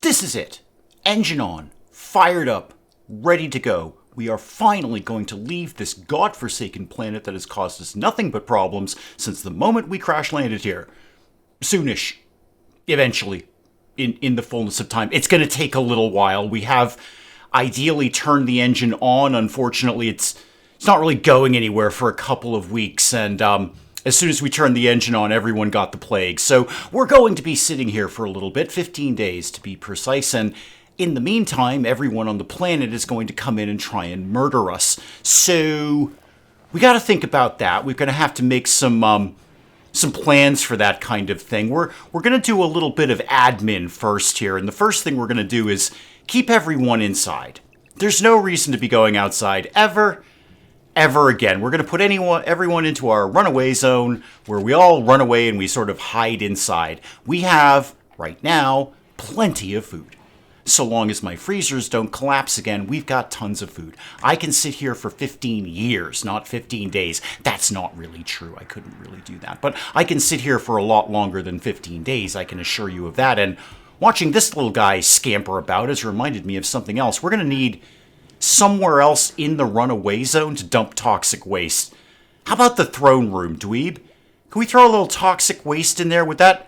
This is it. Engine on, fired up, ready to go. We are finally going to leave this godforsaken planet that has caused us nothing but problems since the moment we crash landed here. Soonish. Eventually. In the fullness of time. It's going to take a little while. We have ideally turned the engine on. Unfortunately, it's not really going anywhere for a couple of weeks. And as soon as we turned the engine on, everyone got the plague. So we're going to be sitting here for a little bit, 15 days to be precise. And in the meantime, everyone on the planet is going to come in and try and murder us. So we got to think about that. We're going to have to make some plans for that kind of thing. We're going to do a little bit of admin first here. And the first thing we're going to do is keep everyone inside. There's no reason to be going outside ever again. We're going to put everyone into our runaway zone where we all run away and we sort of hide inside. We have, right now, plenty of food. So long as my freezers don't collapse again, we've got tons of food. I can sit here for 15 years, not 15 days. That's not really true. I couldn't really do that. But I can sit here for a lot longer than 15 days, I can assure you of that. And watching this little guy scamper about has reminded me of something else. We're going to need somewhere else in the runaway zone to dump toxic waste. How about the throne room, dweeb? Can we throw a little toxic waste in there? Would that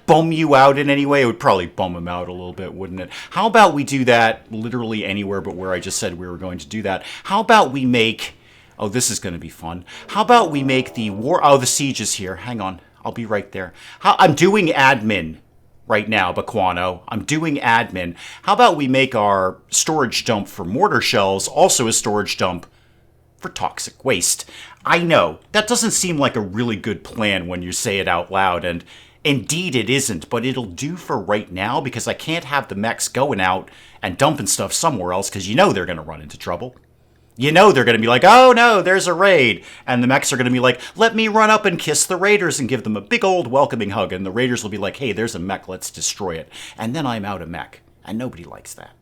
bum you out in any way? It would probably bum him out a little bit, wouldn't it? How about we do that literally anywhere but where I just said we were going to do that? How about we make... Oh, this is going to be fun. How about we make the war... Oh, the siege is here. Hang on. I'll be right there. I'm doing admin right now, Baquano. I'm doing admin. How about we make our storage dump for mortar shells also a storage dump for toxic waste? I know, that doesn't seem like a really good plan when you say it out loud, and indeed it isn't, but it'll do for right now because I can't have the mechs going out and dumping stuff somewhere else because you know they're going to run into trouble. You know they're going to be like, oh no, there's a raid. And the mechs are going to be like, let me run up and kiss the raiders and give them a big old welcoming hug. And the raiders will be like, hey, there's a mech, let's destroy it. And then I'm out of mech. And nobody likes that.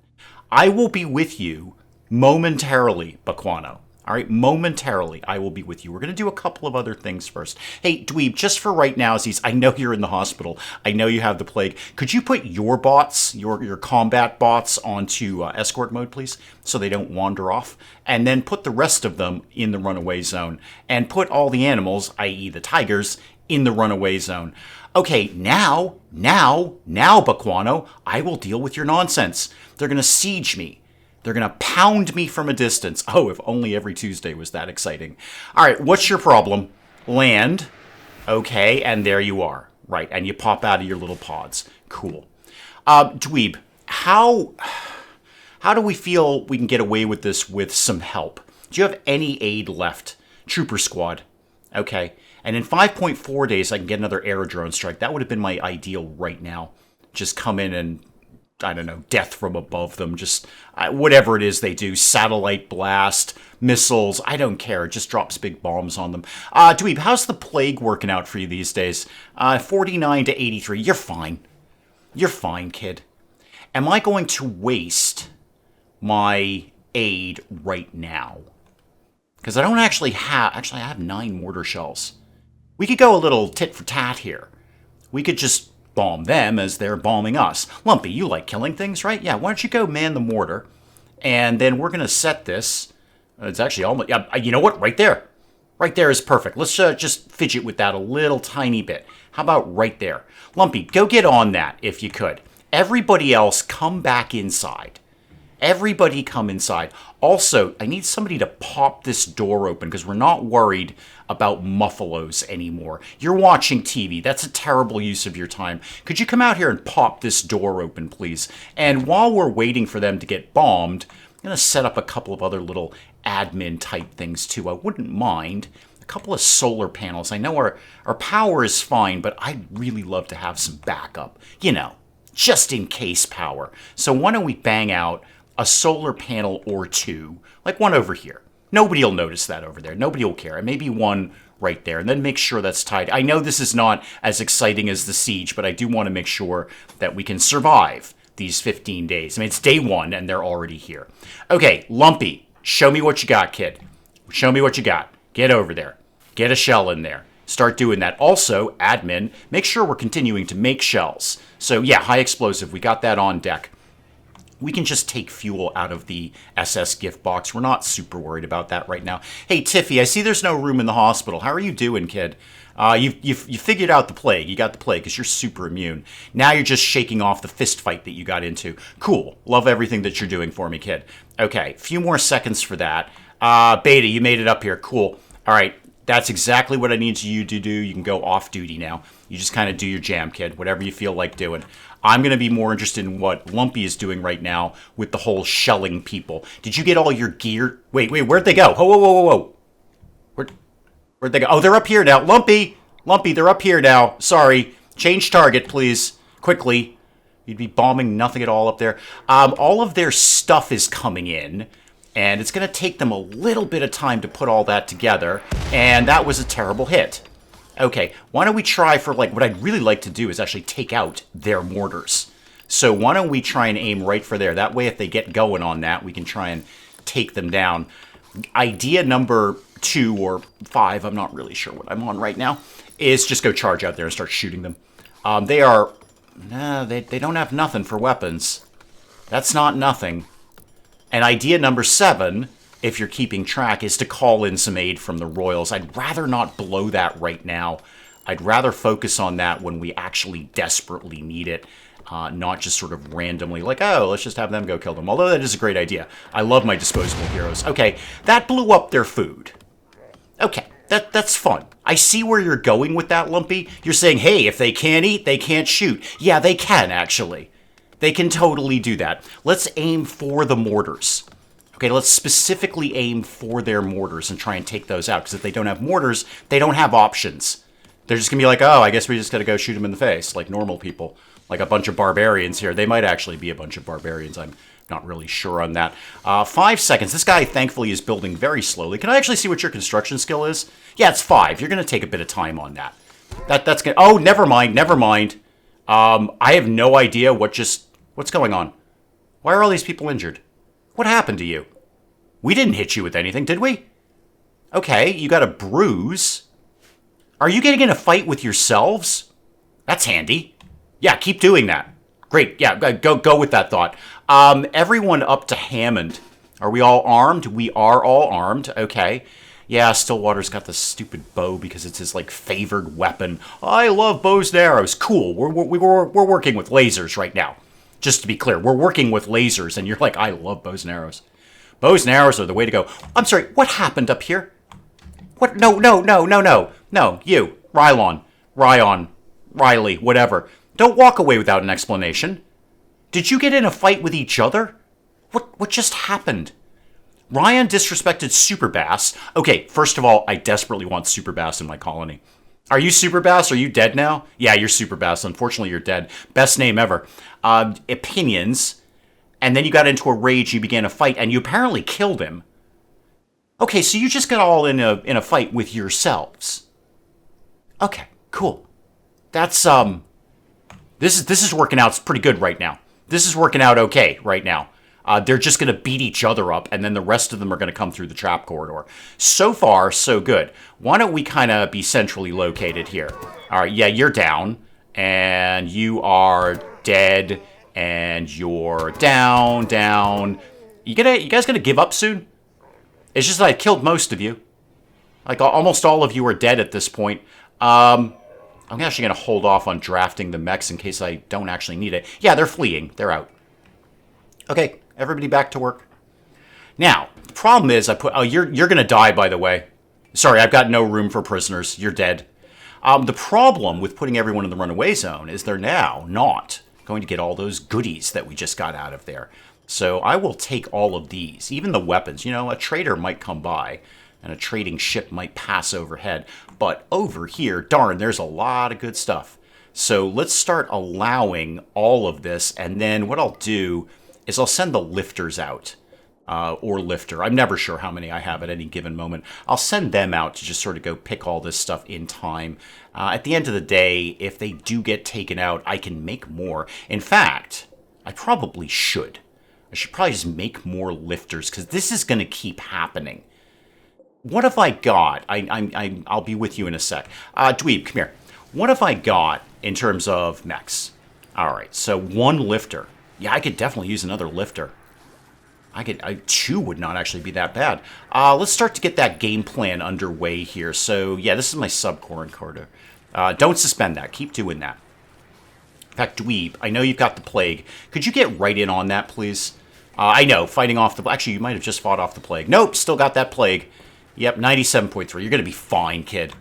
I will be with you momentarily, Baquano. All right, momentarily, I will be with you. We're going to do a couple of other things first. Hey, Dweeb, just for right now, I know you're in the hospital. I know you have the plague. Could you put your bots, your combat bots, onto escort mode, please, so they don't wander off? And then put the rest of them in the runaway zone. And put all the animals, i.e. the tigers, in the runaway zone. Okay, now, Baquano, I will deal with your nonsense. They're going to siege me. They're going to pound me from a distance. Oh, if only every Tuesday was that exciting. All right, what's your problem? Land. Okay, and there you are. Right, and you pop out of your little pods. Cool. Dweeb, how do we feel we can get away with this with some help? Do you have any aid left? Trooper squad. Okay, and in 5.4 days, I can get another aerodrone strike. That would have been my ideal right now. Just come in and... I don't know, death from above them, just whatever it is they do, satellite blast, missiles, I don't care, it just drops big bombs on them. Dweeb, how's the plague working out for you these days? 49 to 83, you're fine. You're fine, kid. Am I going to waste my aid right now? Because I don't actually have, I have 9 mortar shells. We could go a little tit for tat here. We could just bomb them as they're bombing us. Lumpy, you like killing things, right? Yeah, why don't you go man the mortar, and then we're going to set this. It's actually almost... you know what? Right there. Right there is perfect. Let's just fidget with that a little tiny bit. How about right there? Lumpy, go get on that if you could. Everybody else, come back inside. Everybody come inside. Also, I need somebody to pop this door open because we're not worried about muffalos anymore. You're watching TV. That's a terrible use of your time. Could you come out here and pop this door open, please? And while we're waiting for them to get bombed, I'm going to set up a couple of other little admin type things too. I wouldn't mind. A couple of solar panels. I know our power is fine, but I'd really love to have some backup. You know, just in case power. So why don't we bang out a solar panel or two, like one over here. Nobody will notice that over there. Nobody will care. And maybe one right there. And then make sure that's tied. I know this is not as exciting as the siege, but I do want to make sure that we can survive these 15 days. I mean, it's day 1 and they're already here. Okay, Lumpy, show me what you got, kid. Show me what you got. Get over there. Get a shell in there. Start doing that. Also, admin, make sure we're continuing to make shells. So yeah, high explosive, we got that on deck. We can just take fuel out of the SS gift box. We're not super worried about that right now. Hey, Tiffy, I see there's no room in the hospital. How are you doing, kid? You figured out the plague. You got the plague because you're super immune. Now you're just shaking off the fist fight that you got into. Cool. Love everything that you're doing for me, kid. Okay, a few more seconds for that. Beta, you made it up here. Cool. All right, that's exactly what I need you to do. You can go off duty now. You just kind of do your jam, kid, whatever you feel like doing. I'm going to be more interested in what Lumpy is doing right now with the whole shelling people. Did you get all your gear? Wait, where'd they go? Whoa. Where'd they go? Oh, they're up here now. Lumpy, they're up here now. Sorry. Change target, please. Quickly. You'd be bombing nothing at all up there. All of their stuff is coming in, and it's going to take them a little bit of time to put all that together, and that was a terrible hit. Okay, why don't we try for, like, what I'd really like to do is actually take out their mortars. So why don't we try and aim right for there? That way, if they get going on that, we can try and take them down. Idea number 2 or 5, I'm not really sure what I'm on right now, is just go charge out there and start shooting them. They don't have nothing for weapons. That's not nothing. And idea number 7... if you're keeping track, is to call in some aid from the Royals. I'd rather not blow that right now. I'd rather focus on that when we actually desperately need it, not just sort of randomly like, oh, let's just have them go kill them. Although that is a great idea. I love my disposable heroes. Okay, that blew up their food. Okay, that's fun. I see where you're going with that, Lumpy. You're saying, hey, if they can't eat, they can't shoot. Yeah, they can, actually. They can totally do that. Let's aim for the mortars. Okay, let's specifically aim for their mortars and try and take those out. Because if they don't have mortars, they don't have options. They're just going to be like, oh, I guess we just got to go shoot them in the face, like normal people. Like a bunch of barbarians here. They might actually be a bunch of barbarians. I'm not really sure on that. 5 seconds. This guy, thankfully, is building very slowly. Can I actually see what your construction skill is? Yeah, it's 5. You're going to take a bit of time on that. That's going to... Oh, never mind. I have no idea what's going on. Why are all these people injured? What happened to you? We didn't hit you with anything, did we? Okay, you got a bruise. Are you getting in a fight with yourselves? That's handy. Yeah, keep doing that. Great, yeah, go with that thought. Everyone up to Hammond. Are we all armed? We are all armed, okay. Yeah, Stillwater's got the stupid bow because it's his, like, favored weapon. I love bows and arrows. Cool, we're working with lasers right now. Just to be clear, we're working with lasers, and you're like, I love bows and arrows. Bows and arrows are the way to go. I'm sorry, what happened up here? What? No, you, Ryan, Riley, whatever. Don't walk away without an explanation. Did you get in a fight with each other? What just happened? Ryan disrespected Super Bass. Okay, first of all, I desperately want Super Bass in my colony. Are you Super Bass? Are you dead now? Yeah, you're Super Bass. Unfortunately, you're dead. Best name ever. Opinions. And then you got into a rage, you began a fight, and you apparently killed him. Okay, so you just got all in a fight with yourselves. Okay, cool. That's, this is working out pretty good right now. This is working out okay right now. They're just going to beat each other up, and then the rest of them are going to come through the trap corridor. So far, so good. Why don't we kind of be centrally located here? All right, yeah, you're down, and you are dead, and you're down. You guys going to give up soon? It's just that I killed most of you. Like, almost all of you are dead at this point. I'm actually going to hold off on drafting the mechs in case I don't actually need it. Yeah, they're fleeing. They're out. Okay, everybody back to work. Now, the problem is you're going to die, by the way. Sorry, I've got no room for prisoners. You're dead. The problem with putting everyone in the runaway zone is they're now not going to get all those goodies that we just got out of there. So I will take all of these, even the weapons. You know, a trader might come by, and a trading ship might pass overhead. But over here, darn, there's a lot of good stuff. So let's start allowing all of this, and then what I'll do is I'll send the lifters out, or lifter. I'm never sure how many I have at any given moment. I'll send them out to just sort of go pick all this stuff in time. At the end of the day, if they do get taken out, I can make more. In fact, I probably should. I should probably just make more lifters, because this is going to keep happening. What have I got? I'll be with you in a sec. Dweeb, come here. What have I got in terms of mechs? All right, so one lifter. Yeah, I could definitely use another lifter. Two would not actually be that bad. Let's start to get that game plan underway here. So, yeah, this is my subcore encoder. Don't suspend that. Keep doing that. In fact, Dweeb, I know you've got the plague. Could you get right in on that, please? I know, fighting off the... Actually, you might have just fought off the plague. Nope, still got that plague. Yep, 97.3. You're going to be fine, kid.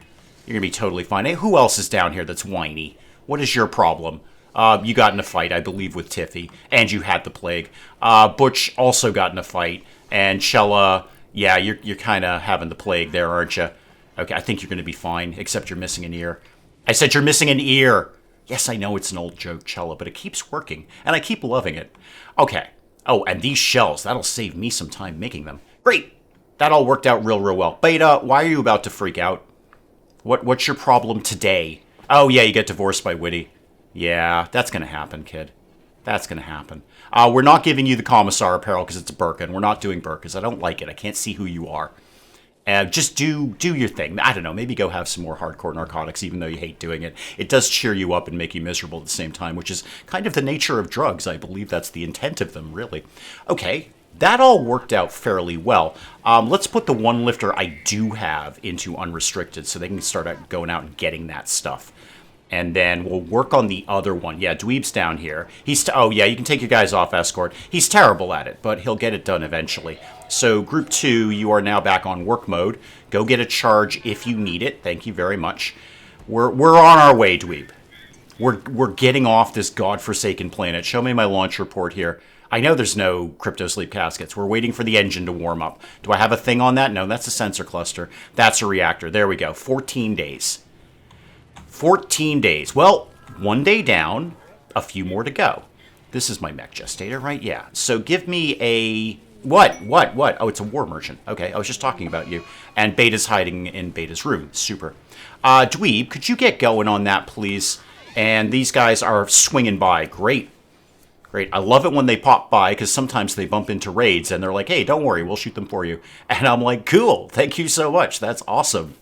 You're going to be totally fine. Hey, who else is down here that's whiny? What is your problem? You got in a fight, I believe, with Tiffy, and you had the plague. Butch also got in a fight, and Shella, yeah, you're kind of having the plague there, aren't you? Okay, I think you're going to be fine, except you're missing an ear. I said you're missing an ear! Yes, I know it's an old joke, Chella, but it keeps working, and I keep loving it. Okay. Oh, and these shells, that'll save me some time making them. Great! That all worked out real well. Beta, why are you about to freak out? What's your problem today? Oh, yeah, you get divorced by Witty. Yeah, that's going to happen, kid. That's going to happen. We're not giving you the commissar apparel because it's Birkin. We're not doing Birkins. I don't like it. I can't see who you are. Just do your thing. I don't know, maybe go have some more hardcore narcotics, even though you hate doing it. It does cheer you up and make you miserable at the same time, which is kind of the nature of drugs. I believe that's the intent of them, really. Okay, that all worked out fairly well. Let's put the one lifter I do have into unrestricted so they can start going out and getting that stuff. And then we'll work on the other one. Yeah, Dweeb's down here. Oh, yeah, you can take your guys off escort. He's terrible at it, but he'll get it done eventually. So, Group 2, you are now back on work mode. Go get a charge if you need it. Thank you very much. We're on our way, Dweeb. We're getting off this godforsaken planet. Show me my launch report here. I know there's no crypto sleep caskets. We're waiting for the engine to warm up. Do I have a thing on that? No, that's a sensor cluster. That's a reactor. There we go. 14 days. 14 days. Well, 1 day down, a few more to go. This is my mech gestator, right? Yeah. So give me a... What? Oh, it's a war merchant. Okay, I was just talking about you. And Beta's hiding in Beta's room. Super. Dweeb, could you get going on that, please? And these guys are swinging by. Great. Great. I love it when they pop by, because sometimes they bump into raids, and they're like, hey, don't worry, we'll shoot them for you. And I'm like, cool, thank you so much. That's awesome.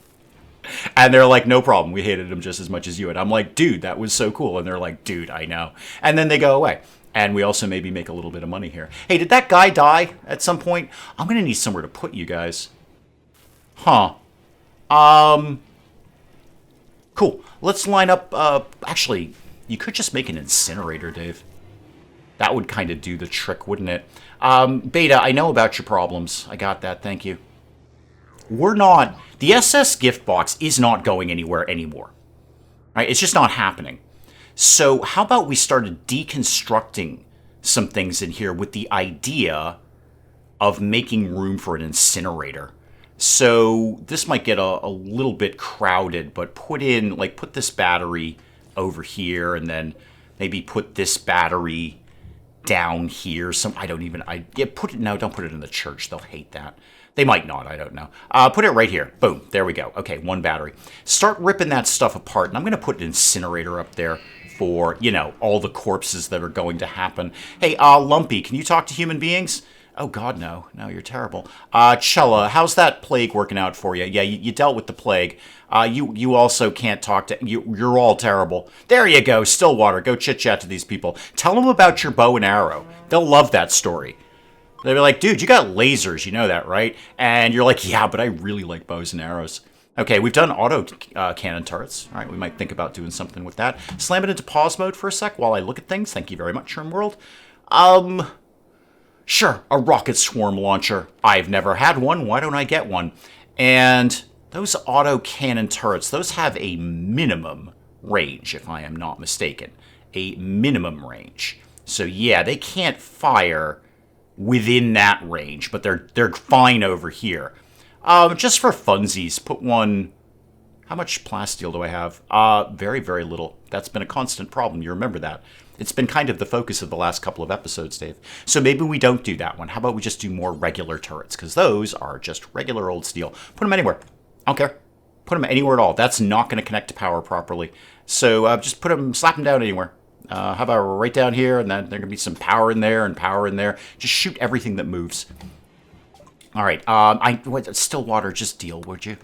And they're like, no problem, we hated them just as much as you. And I'm like, dude, that was so cool. And they're like, dude, I know. And then they go away. And we also maybe make a little bit of money here. Hey, did that guy die at some point? I'm going to need somewhere to put you guys. Huh. Cool. Let's line up, actually, you could just make an incinerator, Dave. That would kind of do the trick, wouldn't it? Beta, I know about your problems. I got that, thank you. We're not... The SS gift box is not going anywhere anymore. Right? It's just not happening. So how about we started deconstructing some things in here with the idea of making room for an incinerator. So this might get a little bit crowded, but put this battery over here, and then maybe put this battery down here. Don't put it in the church. They'll hate that. They might not, I don't know. Put it right here. Boom, there we go. Okay, one battery. Start ripping that stuff apart, and I'm going to put an incinerator up there for, all the corpses that are going to happen. Hey, Lumpy, can you talk to human beings? Oh, God, no. No, you're terrible. Chella, how's that plague working out for you? Yeah, you dealt with the plague. You also can't talk to... You're all terrible. There you go, Stillwater. Go chit-chat to these people. Tell them about your bow and arrow. They'll love that story. They'll be like, dude, you got lasers, you know that, right? And you're like, yeah, but I really like bows and arrows. Okay, we've done auto cannon turrets. All right, we might think about doing something with that. Slam it into pause mode for a sec while I look at things. Thank you very much, RimWorld. Sure, a rocket swarm launcher. I've never had one. Why don't I get one? And those auto cannon turrets, those have a minimum range, if I am not mistaken. A minimum range. So yeah, they can't fire within that range, but they're fine over here. Just for funsies, put one... How much plasteel do I have? Very, very little. That's been a constant problem. You remember that. It's been kind of the focus of the last couple of episodes, Dave. So maybe we don't do that one. How about we just do more regular turrets? Because those are just regular old steel. Put them anywhere. I don't care. Put them anywhere at all. That's not going to connect to power properly. So just slap them down anywhere. How about right down here, and then there can be some power in there and power in there. Just shoot everything that moves. All right. Stillwater, just deal, would you?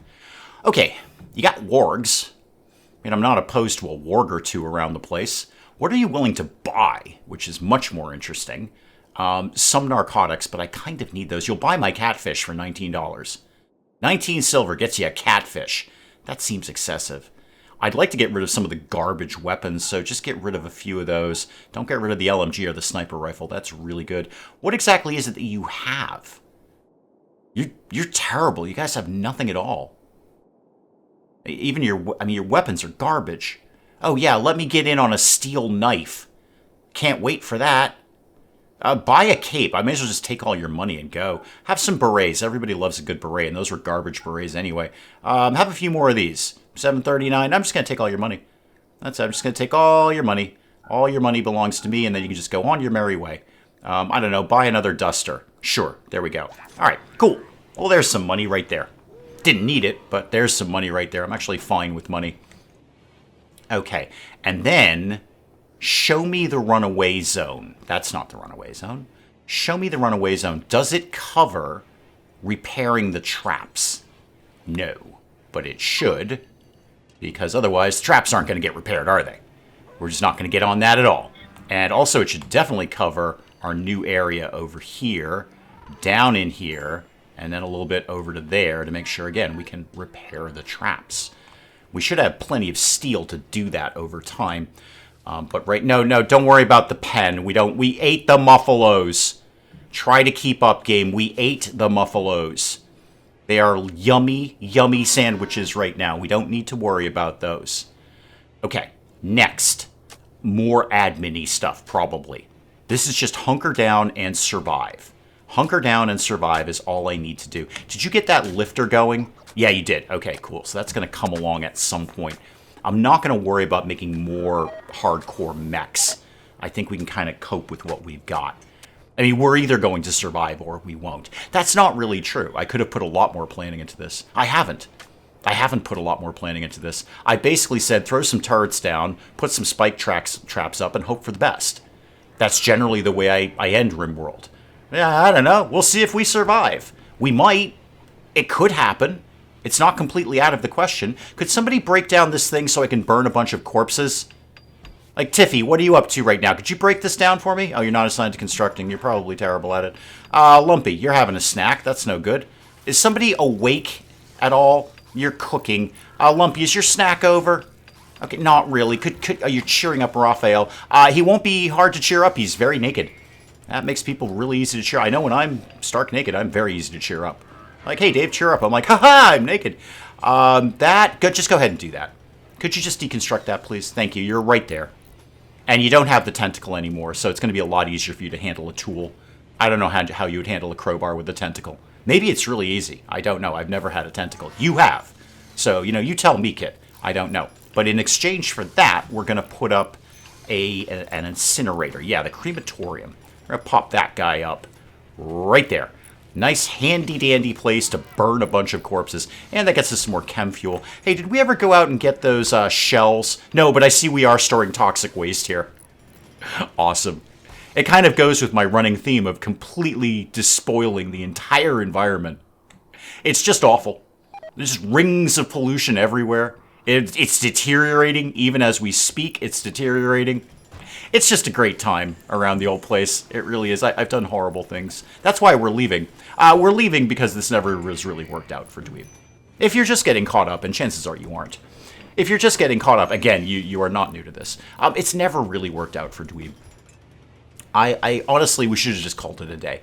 Okay. You got wargs. I mean, I'm not opposed to a warg or two around the place. What are you willing to buy? Which is much more interesting. Some narcotics, but I kind of need those. You'll buy my catfish for $19. 19 silver gets you a catfish. That seems excessive. I'd like to get rid of some of the garbage weapons, so just get rid of a few of those. Don't get rid of the LMG or the sniper rifle. That's really good. What exactly is it that you have? You're terrible. You guys have nothing at all. Even your weapons are garbage. Oh yeah, let me get in on a steel knife. Can't wait for that. Buy a cape. I may as well just take all your money and go. Have some berets. Everybody loves a good beret, and those were garbage berets anyway. Have a few more of these. $7.39. I'm just going to take all your money. That's it. I'm just going to take all your money. All your money belongs to me, and then you can just go on your merry way. I don't know. Buy another duster. Sure. There we go. All right. Cool. Well, there's some money right there. Didn't need it, but there's some money right there. I'm actually fine with money. Okay. And then show me the runaway zone. That's not the runaway zone. Show me the runaway zone. Does it cover repairing the traps? No. But it should, because otherwise traps aren't going to get repaired, are they? We're just not going to get on that at all. And also it should definitely cover our new area over here, down in here, and then a little bit over to there to make sure, again, we can repair the traps. We should have plenty of steel to do that over time. But no, don't worry about the pen. We ate the muffalos. Try to keep up, game. We ate the muffalos. They are yummy, yummy sandwiches right now. We don't need to worry about those. Okay, next. More admin-y stuff, probably. This is just hunker down and survive. Hunker down and survive is all I need to do. Did you get that lifter going? Yeah, you did. Okay, cool. So that's going to come along at some point. I'm not going to worry about making more hardcore mechs. I think we can kind of cope with what we've got. I mean, we're either going to survive or we won't. That's not really true. I could have put a lot more planning into this. I haven't. I haven't put a lot more planning into this. I basically said throw some turrets down, put some spike traps up, and hope for the best. That's generally the way I end RimWorld. Yeah, I don't know. We'll see if we survive. We might. It could happen. It's not completely out of the question. Could somebody break down this thing so I can burn a bunch of corpses? Like, Tiffy, what are you up to right now? Could you break this down for me? Oh, you're not assigned to constructing. You're probably terrible at it. Lumpy, you're having a snack. That's no good. Is somebody awake at all? You're cooking. Lumpy, is your snack over? Okay, not really. Are you cheering up Raphael? He won't be hard to cheer up. He's very naked. That makes people really easy to cheer. I know when I'm stark naked, I'm very easy to cheer up. Like, hey, Dave, cheer up. I'm like, haha, I'm naked. Just go ahead and do that. Could you just deconstruct that, please? Thank you. You're right there. And you don't have the tentacle anymore, so it's going to be a lot easier for you to handle a tool. I don't know how you would handle a crowbar with a tentacle. Maybe it's really easy. I don't know. I've never had a tentacle. You have. So, you tell me, Kit. I don't know. But in exchange for that, we're going to put up an incinerator. Yeah, the crematorium. We're going to pop that guy up right there. Nice handy-dandy place to burn a bunch of corpses. And that gets us some more chem fuel. Hey, did we ever go out and get those shells? No, but I see we are storing toxic waste here. Awesome. It kind of goes with my running theme of completely despoiling the entire environment. It's just awful. There's rings of pollution everywhere. It's deteriorating. Even as we speak, it's deteriorating. It's just a great time around the old place. It really is. I've done horrible things. That's why we're leaving. We're leaving because this never was really worked out for Dweeb. If you're just getting caught up, and chances are you aren't. If you're just getting caught up, again, you are not new to this. It's never really worked out for Dweeb. I honestly, we should have just called it a day.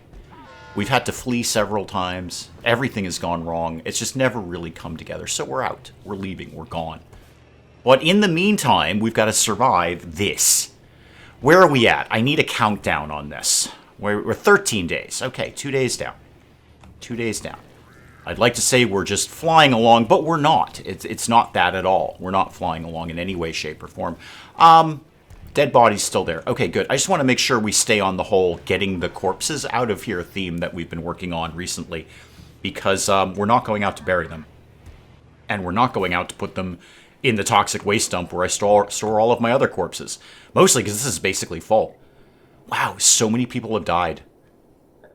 We've had to flee several times. Everything has gone wrong. It's just never really come together. So we're out. We're leaving. We're gone. But in the meantime, we've got to survive this. Where are we at? I need a countdown on this. We're 13 days. Okay, 2 days down. 2 days down. I'd like to say we're just flying along, but we're not. It's not that at all. We're not flying along in any way, shape, or form. Dead body's still there. Okay, good. I just want to make sure we stay on the whole getting the corpses out of here theme that we've been working on recently. Because we're not going out to bury them. And we're not going out to put them in the toxic waste dump where I store all of my other corpses. Mostly because this is basically full. Wow, so many people have died.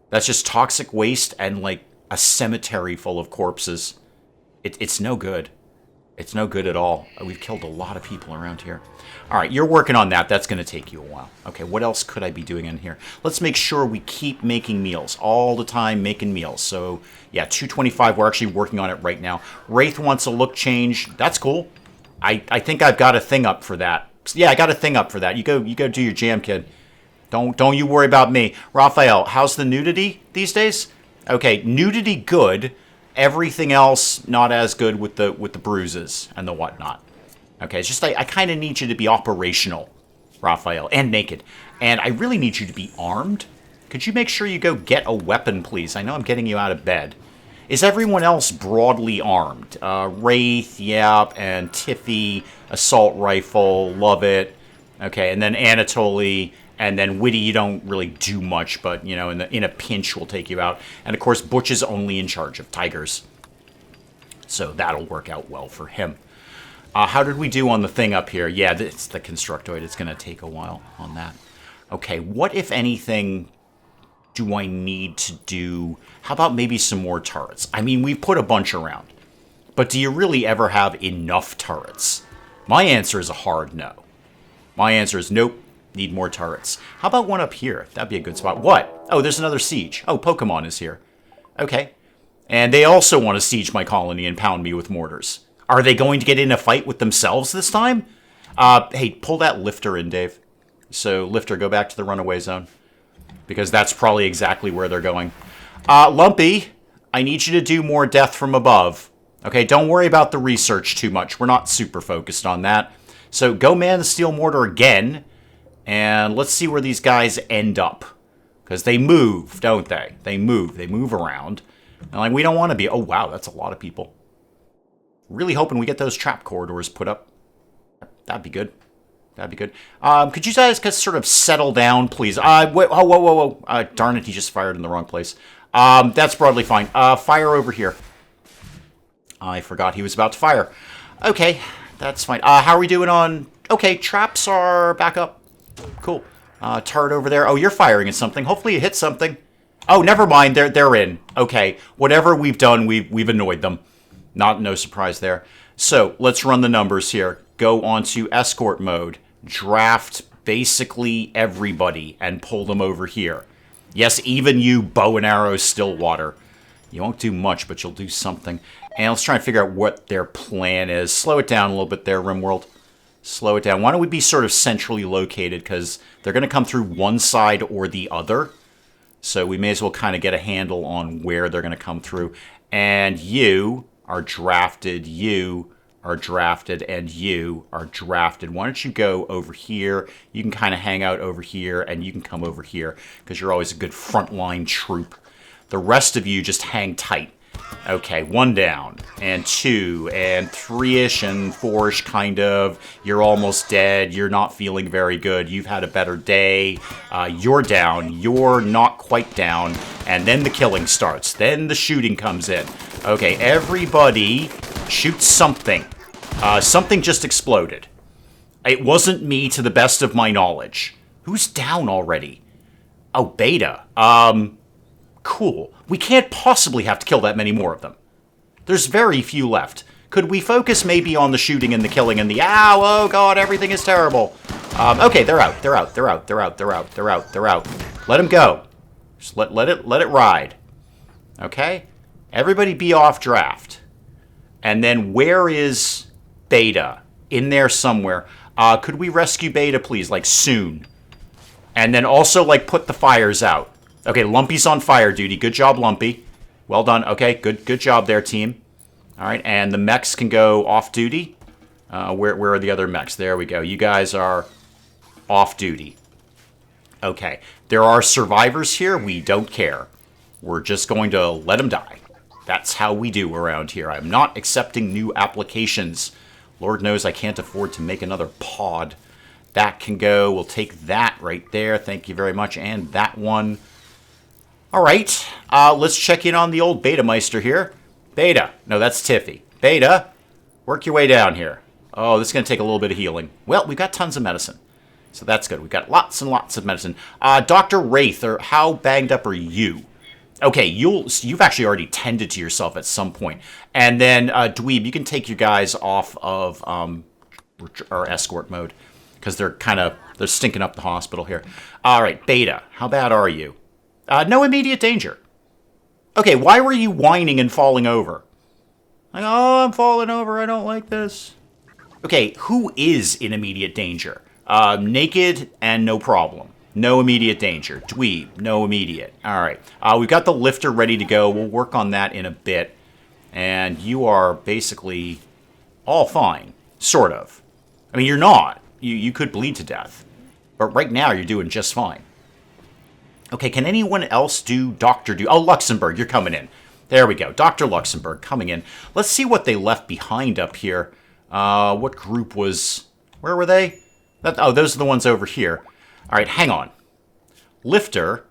That's just toxic waste and, like, a cemetery full of corpses. It's no good. It's no good at all. We've killed a lot of people around here. All right, you're working on that. That's going to take you a while. Okay, what else could I be doing in here? Let's make sure we keep making meals. All the time making meals. So, yeah, 225. We're actually working on it right now. Wraith wants a look change. That's cool. I think I've got a thing up for that. Yeah, I got a thing up for that. You go do your jam, kid. Don't you worry about me. Raphael, how's the nudity these days? Okay, nudity good. Everything else not as good with the bruises and the whatnot. Okay, it's just I kind of need you to be operational, Raphael, and naked. And I really need you to be armed. Could you make sure you go get a weapon, please? I know I'm getting you out of bed. Is everyone else broadly armed? Wraith, yep, and Tiffy, assault rifle, love it. Okay, and then Anatoly, and then Witty, you don't really do much, but, you know, in a pinch will take you out. And, of course, Butch is only in charge of tigers. So that'll work out well for him. How did we do on the thing up here? Yeah, it's the Constructoid. It's going to take a while on that. Okay, what, if anything, do I need to do? How about maybe some more turrets? I mean, we've put a bunch around. But do you really ever have enough turrets? My answer is a hard no. My answer is nope. Need more turrets. How about one up here? That'd be a good spot. What? Oh, there's another siege. Oh, Pokemon is here. Okay. And they also want to siege my colony and pound me with mortars. Are they going to get in a fight with themselves this time? Hey, pull that lifter in, Dave. So, lifter, go back to the runaway zone. Because that's probably exactly where they're going. Lumpy, I need you to do more death from above. Okay, don't worry about the research too much. We're not super focused on that. So, go man the steel mortar again. And let's see where these guys end up. Because they move, don't they? They move. They move around. And like, we don't want to be... Oh, wow, that's a lot of people. Really hoping we get those trap corridors put up. That'd be good. That'd be good. Could you guys sort of settle down, please? Wait, whoa. Darn it, he just fired in the wrong place. That's broadly fine. Fire over here. I forgot he was about to fire. Okay, that's fine. How are we doing on... Okay, traps are back up. Cool. Turret over there. Oh, you're firing at something. Hopefully you hit something. Oh, never mind. They're in. Okay. Whatever we've done, we've annoyed them. No surprise there. So, let's run the numbers here. Go onto escort mode. Draft basically everybody and pull them over here. Yes, even you, bow and arrow, Stillwater. You won't do much, but you'll do something. And let's try and figure out what their plan is. Slow it down a little bit there, RimWorld. Slow it down. Why don't we be sort of centrally located, because they're going to come through one side or the other. So we may as well kind of get a handle on where they're going to come through. And you are drafted, you are drafted, and you are drafted. Why don't you go over here? You can kind of hang out over here, and you can come over here, because you're always a good frontline troop. The rest of you just hang tight. Okay, 1 down, and 2, and 3-ish, and 4-ish, kind of. You're almost dead. You're not feeling very good. You've had a better day. You're down. You're not quite down. And then the killing starts. Then the shooting comes in. Okay, everybody shoot something. Something just exploded. It wasn't me, to the best of my knowledge. Who's down already? Oh, Beta. Cool. We can't possibly have to kill that many more of them. There's very few left. Could we focus maybe on the shooting and the killing and the ow, oh god, everything is terrible. Okay, they're out. They're out. They're out. They're out. They're out. They're out. They're out. Let them go. Just let it ride. Okay? Everybody be off draft. And then where is Beta? In there somewhere. Could we rescue Beta, please? Like, soon. And then also, like, put the fires out. Okay, Lumpy's on fire duty. Good job, Lumpy. Well done. Okay, good job there, team. All right, and the mechs can go off duty. Where are the other mechs? There we go. You guys are off duty. Okay, there are survivors here. We don't care. We're just going to let them die. That's how we do around here. I'm not accepting new applications. Lord knows I can't afford to make another pod. That can go. We'll take that right there. Thank you very much. And that one. All right, let's check in on the old Beta Meister here. Beta. No, that's Tiffy. Beta, work your way down here. Oh, this is going to take a little bit of healing. Well, we've got tons of medicine, so that's good. We've got lots and lots of medicine. Dr. Wraith, how banged up are you? Okay, you've actually already tended to yourself at some point. And then, Dweeb, you can take your guys off of our escort mode. Because they're stinking up the hospital here. All right, Beta, how bad are you? No immediate danger. Okay, why were you whining and falling over? Like, oh, I'm falling over, I don't like this. Okay, who is in immediate danger? Naked and no problem. No immediate danger. Dweeb, no immediate. All right. We've got the lifter ready to go. We'll work on that in a bit. And you are basically all fine. Sort of. I mean, you're not. You could bleed to death. But right now, you're doing just fine. Okay, can anyone else do Dr. Do? Oh, Luxembourg, you're coming in. There we go. Dr. Luxembourg coming in. Let's see what they left behind up here. What group was... Where were they? Oh, those are the ones over here. All right, hang on. Lifter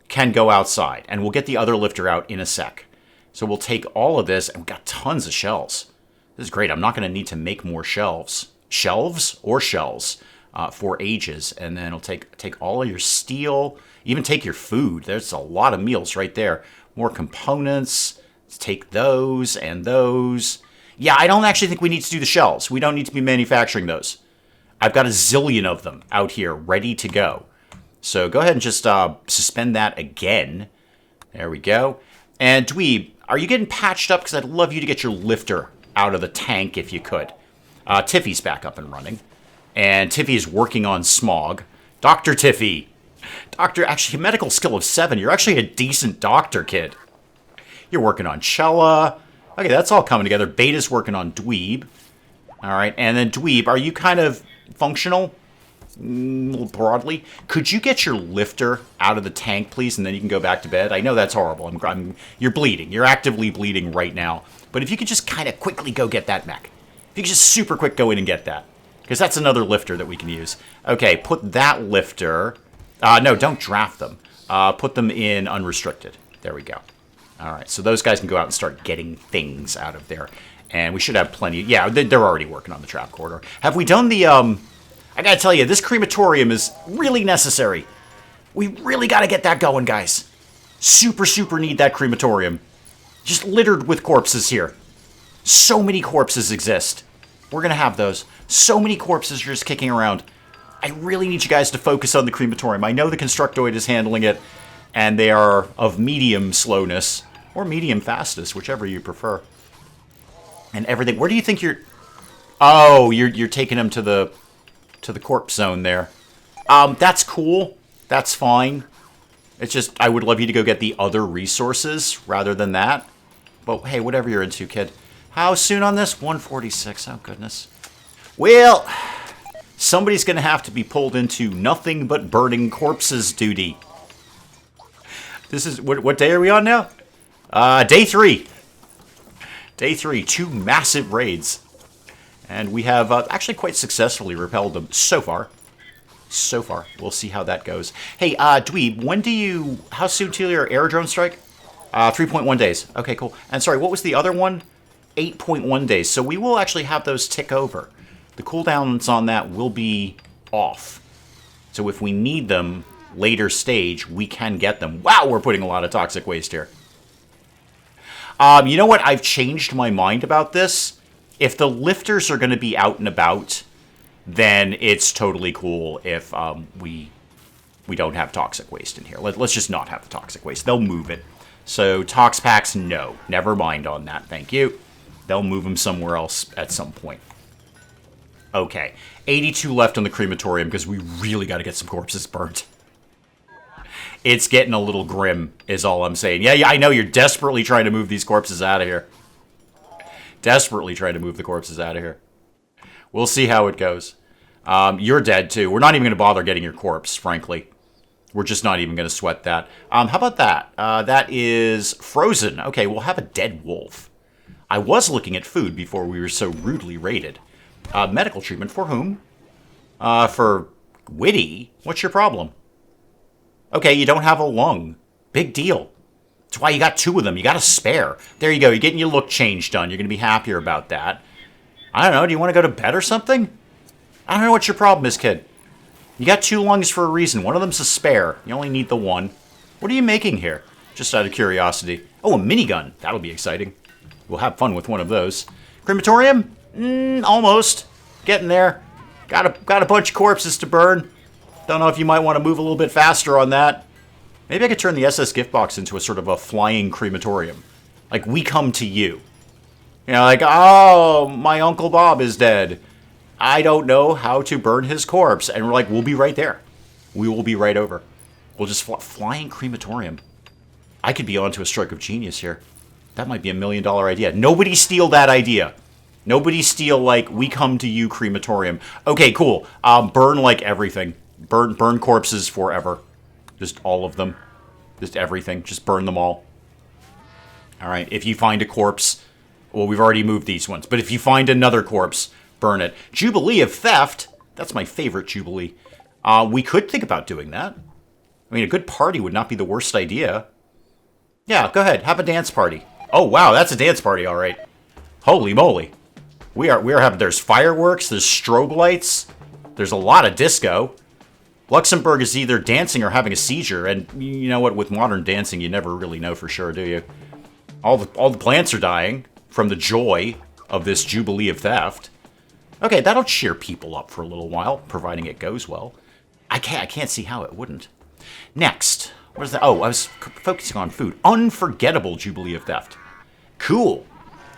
can go outside, and we'll get the other lifter out in a sec. So we'll take all of this, and we've got tons of shells. This is great. I'm not going to need to make more shelves. Shelves or shells for ages. And then I'll take all of your steel, even take your food. There's a lot of meals right there. More components. Let's take those and those. Yeah, I don't actually think we need to do the shells. We don't need to be manufacturing those. I've got a zillion of them out here ready to go. So go ahead and just suspend that again. There we go. And Dweeb, are you getting patched up? Because I'd love you to get your lifter out of the tank if you could. Tiffy's back up and running. And Tiffy is working on smog. Dr. Tiffy. Doctor, actually, medical skill of 7. You're actually a decent doctor, kid. You're working on Chella. Okay, that's all coming together. Beta's working on Dweeb. All right, and then Dweeb, are you kind of functional? Broadly. Could you get your lifter out of the tank, please, and then you can go back to bed? I know that's horrible. You're bleeding. You're actively bleeding right now. But if you could just kind of quickly go get that mech. If you could just super quick go in and get that. Because that's another lifter that we can use. Okay, put that lifter... no, don't draft them. Put them in unrestricted. There we go. All right, so those guys can go out and start getting things out of there. And we should have plenty... Yeah, they're already working on the trap corridor. Have we done the... I gotta tell you, this crematorium is really necessary. We really gotta get that going, guys. Super, super need that crematorium. Just littered with corpses here. So many corpses exist. We're gonna have those. So many corpses are just kicking around. I really need you guys to focus on the crematorium. I know the Constructoid is handling it, and they are of medium slowness, or medium fastness, whichever you prefer. And everything. Where do you think you're... Oh, you're taking them to the corpse zone there. That's cool. That's fine. It's just, I would love you to go get the other resources rather than that. But hey, whatever you're into, kid. How soon on this? 146. Oh, goodness. Well, somebody's going to have to be pulled into nothing but burning corpses duty. This is, what day are we on now? Day 3. Day 3. 2 massive raids. And we have actually quite successfully repelled them so far. So far. We'll see how that goes. Hey, Dweeb, how soon till your aerodrome strike? 3.1 days. Okay, cool. And sorry, what was the other one? 8.1 days. So we will actually have those tick over. The cooldowns on that will be off. So if we need them later stage, we can get them. Wow, we're putting a lot of toxic waste here. You know what? I've changed my mind about this. If the lifters are going to be out and about, then it's totally cool if we don't have toxic waste in here. Let's just not have the toxic waste. They'll move it. So Tox packs, no. Never mind on that, thank you. They'll move them somewhere else at some point. Okay, 82 left on the crematorium because we really got to get some corpses burnt. It's getting a little grim, is all I'm saying. Yeah, I know you're desperately trying to move these corpses out of here. Desperately trying to move the corpses out of here. We'll see how it goes. You're dead, too. We're not even going to bother getting your corpse, frankly. We're just not even going to sweat that. How about that? That is frozen. Okay, we'll have a dead wolf. I was looking at food before we were so rudely raided. Medical treatment for whom? For Witty? What's your problem? Okay, you don't have a lung. Big deal. That's why you got 2 of them. You got a spare. There you go. You're getting your look change done. You're going to be happier about that. I don't know. Do you want to go to bed or something? I don't know what your problem is, kid. You got 2 lungs for a reason. One of them's a spare. You only need the one. What are you making here? Just out of curiosity. Oh, a minigun. That'll be exciting. We'll have fun with one of those. Crematorium? Almost. Getting there. Got a bunch of corpses to burn. Don't know if you might want to move a little bit faster on that. Maybe I could turn the SS gift box into a sort of a flying crematorium. Like, we come to you. You know, like, oh, my Uncle Bob is dead. I don't know how to burn his corpse. And we're like, we'll be right there. We will be right over. We'll just flying crematorium. I could be onto a stroke of genius here. That might be $1 million idea. Nobody steal that idea. Nobody steal, like, we come to you crematorium. Okay, cool. Burn, like, everything. Burn corpses forever. Just all of them. Just everything. Just burn them all. Alright, if you find a corpse... Well, we've already moved these ones. But if you find another corpse, burn it. Jubilee of Theft. That's my favorite Jubilee. We could think about doing that. I mean, a good party would not be the worst idea. Yeah, go ahead. Have a dance party. Oh, wow, that's a dance party, all right. Holy moly. We are having... There's fireworks. There's strobe lights. There's a lot of disco. Luxembourg is either dancing or having a seizure. And you know what? With modern dancing, you never really know for sure, do you? All the plants are dying from the joy of this Jubilee of Theft. Okay, that'll cheer people up for a little while, providing it goes well. I can't see how it wouldn't. Next, what is that? Oh, I was focusing on food. Unforgettable Jubilee of Theft. Cool.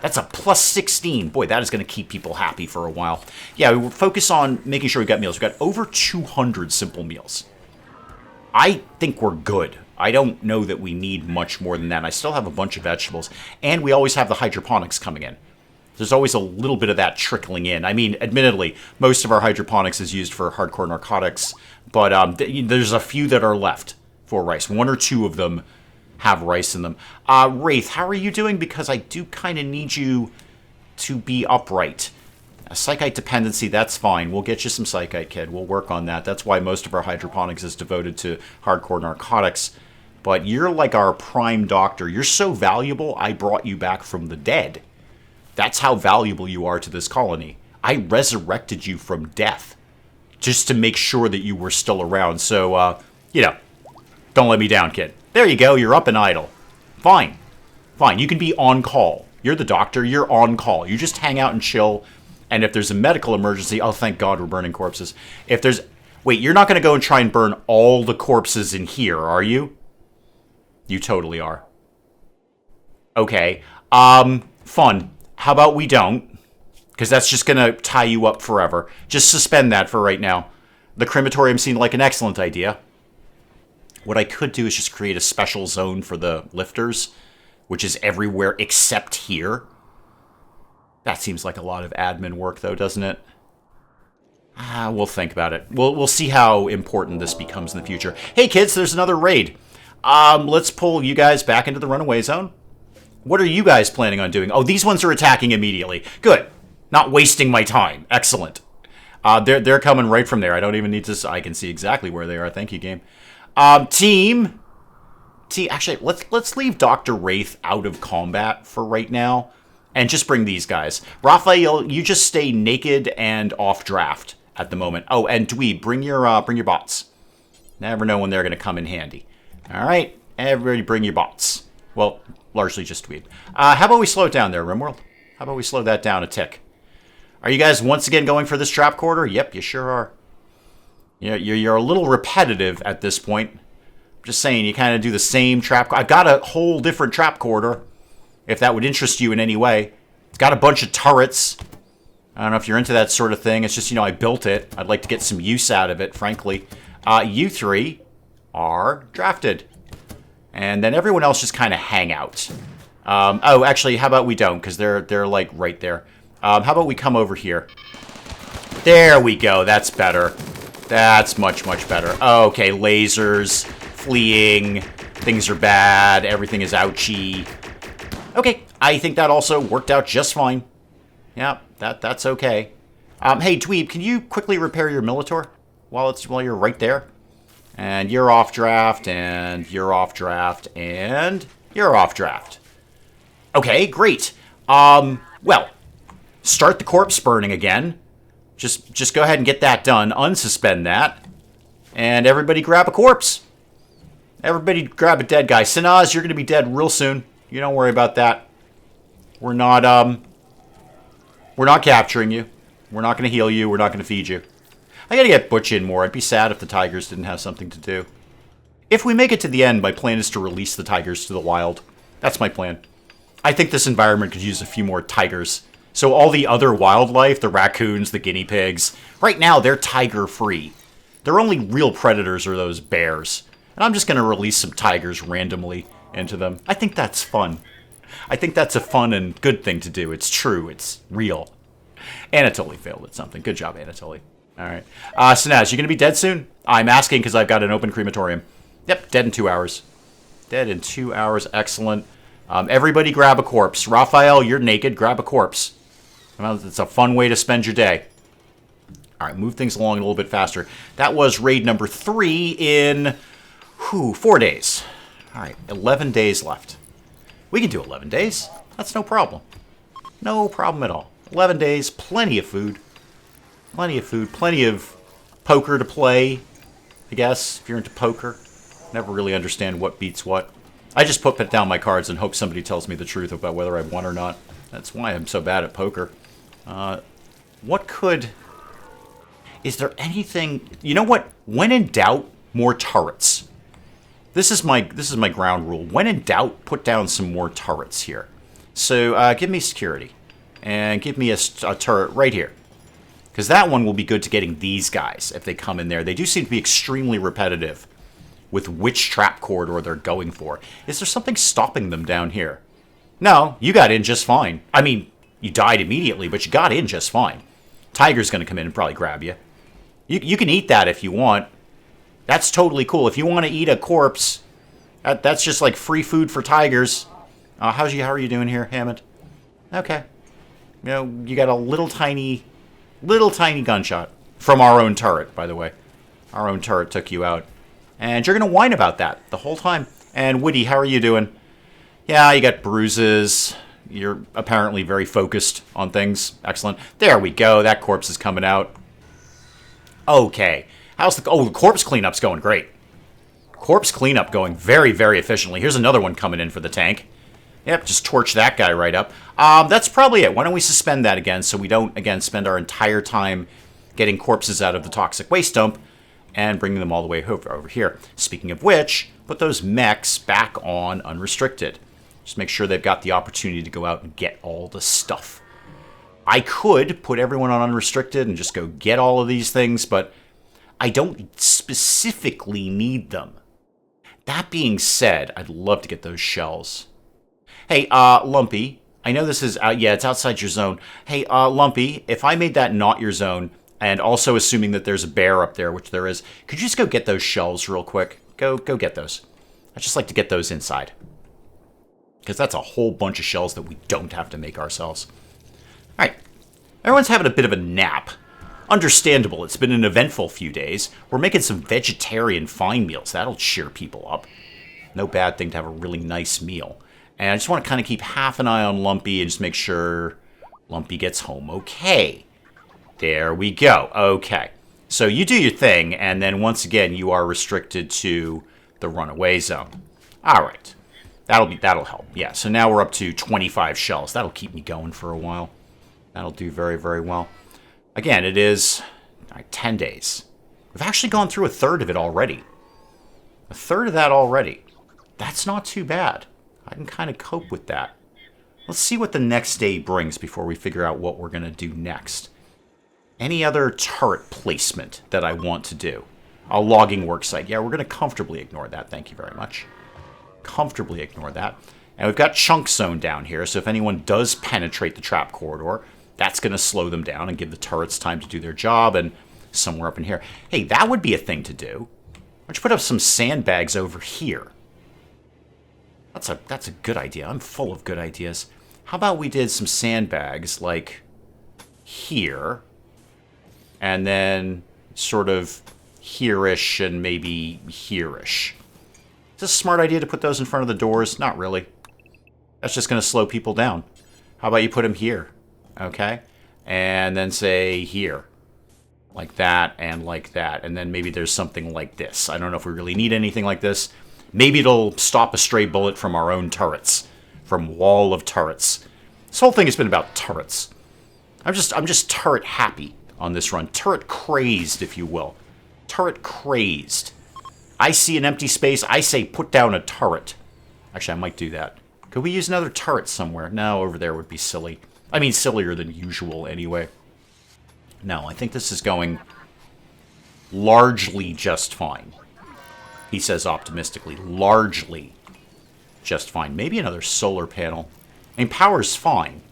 That's a plus 16. Boy, that is going to keep people happy for a while. Yeah, we focus on making sure we got meals. We've got over 200 simple meals. I think we're good. I don't know that we need much more than that. I still have a bunch of vegetables. And we always have the hydroponics coming in. There's always a little bit of that trickling in. I mean, admittedly, most of our hydroponics is used for hardcore narcotics. But there's a few that are left for rice. 1 or 2 of them have rice in them. Wraith, how are you doing? Because I do kind of need you to be upright. A psychite dependency, that's fine. We'll get you some psychite, kid. We'll work on that. That's why most of our hydroponics is devoted to hardcore narcotics. But you're like our prime doctor. You're so valuable, I brought you back from the dead. That's how valuable you are to this colony. I resurrected you from death just to make sure that you were still around. So, you know, don't let me down, kid. There you go. You're up and idle. Fine. Fine. You can be on call. You're the doctor. You're on call. You just hang out and chill. And if there's a medical emergency, oh, thank God we're burning corpses. If there's... Wait, you're not going to go and try and burn all the corpses in here, are you? You totally are. Okay. Fun. How about we don't? Because that's just going to tie you up forever. Just suspend that for right now. The crematorium seemed like an excellent idea. What I could do is just create a special zone for the lifters, which is everywhere except here. That seems like a lot of admin work, though, doesn't it? We'll think about it. We'll see how important this becomes in the future. Hey, kids, there's another raid. Let's pull you guys back into the runaway zone. What are you guys planning on doing? Oh, these ones are attacking immediately. Good. Not wasting my time. Excellent. They're coming right from there. I don't even need to... I can see exactly where they are. Thank you, game. Team. Actually, let's leave Dr. Wraith out of combat for right now. And just bring these guys. Raphael, you just stay naked and off draft at the moment. Oh, and Dweeb, bring your bots. Never know when they're going to come in handy. All right, everybody bring your bots. Well, largely just Dweeb. How about we slow it down there, RimWorld? How about we slow that down a tick? Are you guys once again going for this trap quarter? Yep, you sure are. You're a little repetitive at this point. I'm just saying, you kind of do the same trap. I've got a whole different trap quarter, if that would interest you in any way. It's got a bunch of turrets. I don't know if you're into that sort of thing. It's just, I built it. I'd like to get some use out of it, frankly. You 3 are drafted. And then everyone else just kind of hang out. Oh, actually, how about we don't? Because they're like right there. How about we come over here? There we go. That's better. That's much, much better. Okay, lasers, fleeing, things are bad, everything is ouchy. Okay, I think that also worked out just fine. Yeah, that's okay. Hey, Dweeb, can you quickly repair your Militor while you're right there? And you're off draft, and you're off draft, and you're off draft. Okay, great. Well, start the corpse burning again. Just go ahead and get that done. Unsuspend that. And everybody grab a corpse. Everybody grab a dead guy. Sinaz, you're going to be dead real soon. You don't worry about that. We're not capturing you. We're not going to heal you. We're not going to feed you. I got to get Butch in more. I'd be sad if the tigers didn't have something to do. If we make it to the end, my plan is to release the tigers to the wild. That's my plan. I think this environment could use a few more tigers. So all the other wildlife, the raccoons, the guinea pigs, right now they're tiger-free. Their only real predators are those bears. And I'm just going to release some tigers randomly into them. I think that's fun. I think that's a fun and good thing to do. It's true. It's real. Anatoly failed at something. Good job, Anatoly. All right. Sinaz, you going to be dead soon? I'm asking because I've got an open crematorium. Yep, dead in 2 hours. Dead in 2 hours. Excellent. Everybody grab a corpse. Raphael, you're naked. Grab a corpse. It's a fun way to spend your day. All right, move things along a little bit faster. That was raid number 3 in 4 days. All right, 11 days left. We can do 11 days. That's no problem. No problem at all. 11 days, plenty of food. Plenty of food, plenty of poker to play, I guess, if you're into poker. Never really understand what beats what. I just put down my cards and hope somebody tells me the truth about whether I've won or not. That's why I'm so bad at poker. Is there anything... You know what? When in doubt, more turrets. This is my ground rule. When in doubt, put down some more turrets here. So give me security. And give me a turret right here. Because that one will be good to getting these guys if they come in there. They do seem to be extremely repetitive with which trap corridor they're going for. Is there something stopping them down here? No, you got in just fine. I mean, you died immediately, but you got in just fine. Tiger's going to come in and probably grab you. You can eat that if you want. That's totally cool. If you want to eat a corpse, that's just like free food for tigers. How are you doing here, Hammond? Okay. You know, you got a little tiny gunshot from our own turret, by the way. Our own turret took you out. And you're going to whine about that the whole time. And Woody, how are you doing? Yeah, you got bruises. You're apparently very focused on things. Excellent. There we go. That corpse is coming out. Okay. The corpse cleanup's going great. Corpse cleanup going very, very efficiently. Here's another one coming in for the tank. Yep, just torch that guy right up. That's probably it. Why don't we suspend that again so we don't, again, spend our entire time getting corpses out of the toxic waste dump and bringing them all the way over here. Speaking of which, put those mechs back on unrestricted. Just make sure they've got the opportunity to go out and get all the stuff. I could put everyone on unrestricted and just go get all of these things, but I don't specifically need them. That being said, I'd love to get those shells. Hey, Lumpy, I know this is, it's outside your zone. Hey, Lumpy, if I made that not your zone, and also assuming that there's a bear up there, which there is, could you just go get those shells real quick? Go get those. I'd just like to get those inside. Because that's a whole bunch of shells that we don't have to make ourselves. All right. Everyone's having a bit of a nap. Understandable. It's been an eventful few days. We're making some vegetarian fine meals. That'll cheer people up. No bad thing to have a really nice meal. And I just want to kind of keep half an eye on Lumpy and just make sure Lumpy gets home okay. There we go. Okay. So you do your thing, and then once again, you are restricted to the runaway zone. All right. That'll help. Yeah, so now we're up to 25 shells. That'll keep me going for a while. That'll do very, very well. Again, it is 10 days. We've actually gone through a third of it already. A third of that already. That's not too bad. I can kind of cope with that. Let's see what the next day brings before we figure out what we're going to do next. Any other turret placement that I want to do? A logging worksite. Yeah, we're going to comfortably ignore that. Thank you very much. Comfortably ignore that. And we've got chunk zone down here, so if anyone does penetrate the trap corridor, that's going to slow them down and give the turrets time to do their job, and somewhere up in here. Hey, that would be a thing to do. Why don't you put up some sandbags over here? That's a good idea. I'm full of good ideas. How about we did some sandbags, like here, and then sort of here-ish and maybe here-ish. Is this a smart idea to put those in front of the doors? Not really. That's just going to slow people down. How about you put them here? Okay? And then say here. Like that and like that. And then maybe there's something like this. I don't know if we really need anything like this. Maybe it'll stop a stray bullet from our own turrets. From wall of turrets. This whole thing has been about turrets. I'm just turret happy on this run. Turret crazed, if you will. Turret crazed. I see an empty space, I say put down a turret. Actually, I might do that. Could we use another turret somewhere? No, over there would be silly. I mean, sillier than usual, anyway. No, I think this is going largely just fine. He says optimistically. Largely just fine. Maybe another solar panel. I mean, power's fine.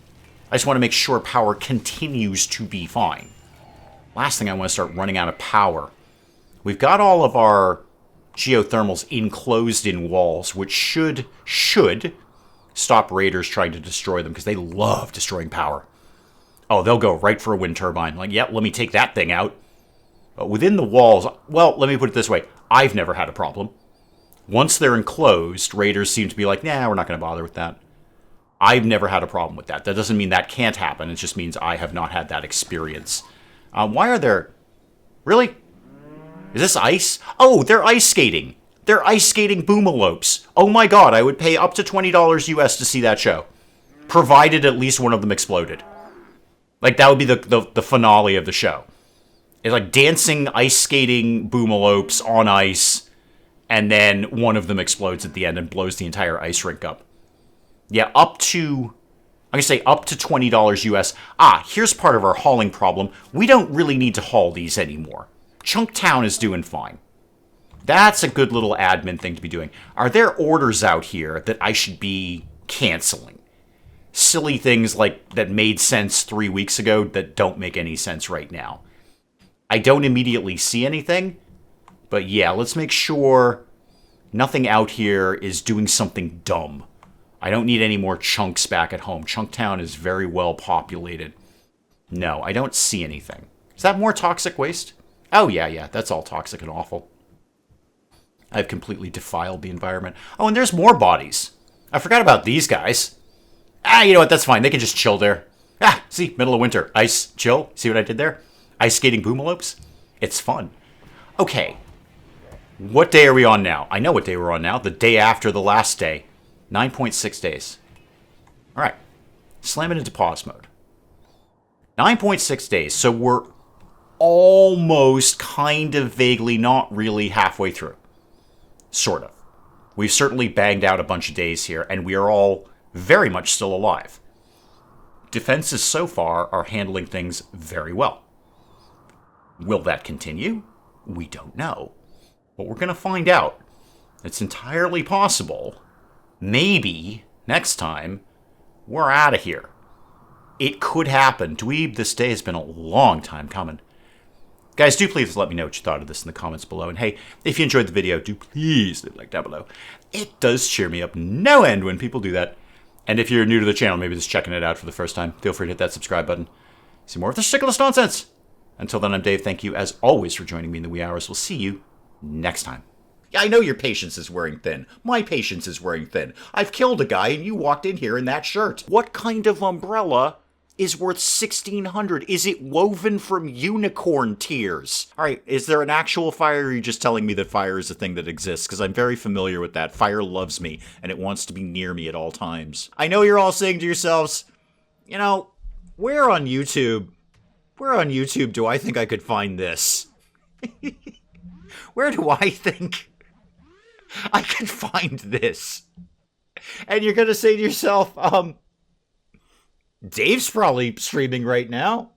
I just want to make sure power continues to be fine. Last thing, I want to start running out of power. We've got all of our geothermals enclosed in walls, which should stop raiders trying to destroy them, because they love destroying power. Oh, they'll go right for a wind turbine. Like, yep, let me take that thing out. But within the walls, well, let me put it this way. I've never had a problem. Once they're enclosed, raiders seem to be like, nah, we're not going to bother with that. I've never had a problem with that. That doesn't mean that can't happen. It just means I have not had that experience. Why are there... Really? Is this ice? Oh, they're ice skating. They're ice skating boomalopes. Oh my god, I would pay up to $20 US to see that show. Provided at least one of them exploded. Like, that would be the finale of the show. It's like dancing, ice skating boomalopes on ice, and then one of them explodes at the end and blows the entire ice rink up. Yeah, up to... I'm going to say up to $20 US. Here's part of our hauling problem. We don't really need to haul these anymore. Chunktown is doing fine. That's a good little admin thing to be doing. Are there orders out here that I should be canceling? Silly things like that made sense 3 weeks ago that don't make any sense right now. I don't immediately see anything, but yeah, let's make sure nothing out here is doing something dumb. I don't need any more chunks back at home. Chunktown is very well populated. No, I don't see anything. Is that more toxic waste? Oh, yeah, that's all toxic and awful. I've completely defiled the environment. Oh, and there's more bodies. I forgot about these guys. You know what, that's fine. They can just chill there. See, middle of winter. Ice, chill. See what I did there? Ice skating boomalopes? It's fun. Okay. What day are we on now? I know what day we're on now. The day after the last day. 9.6 days. Alright. Slam it into pause mode. 9.6 days. So we're almost kind of vaguely, not really halfway through. Sort of. We've certainly banged out a bunch of days here, and we are all very much still alive. Defenses so far are handling things very well. Will that continue? We don't know. But we're going to find out. It's entirely possible. Maybe, next time, we're out of here. It could happen. Dweeb, this day has been a long time coming. Guys, do please let me know what you thought of this in the comments below. And hey, if you enjoyed the video, do please leave a like down below. It does cheer me up no end when people do that. And if you're new to the channel, maybe just checking it out for the first time, feel free to hit that subscribe button. See more of this ridiculous nonsense. Until then, I'm Dave. Thank you, as always, for joining me in the wee hours. We'll see you next time. Yeah, I know your patience is wearing thin. My patience is wearing thin. I've killed a guy, and you walked in here in that shirt. What kind of umbrella is worth $1,600? Is it woven from unicorn tears? All right, is there an actual fire, or are you just telling me that fire is a thing that exists? Because I'm very familiar with that. Fire loves me, and it wants to be near me at all times. I know you're all saying to yourselves, you know, where on YouTube do I think I could find this? Where do I think I could find this? And you're going to say to yourself, Dave's probably streaming right now.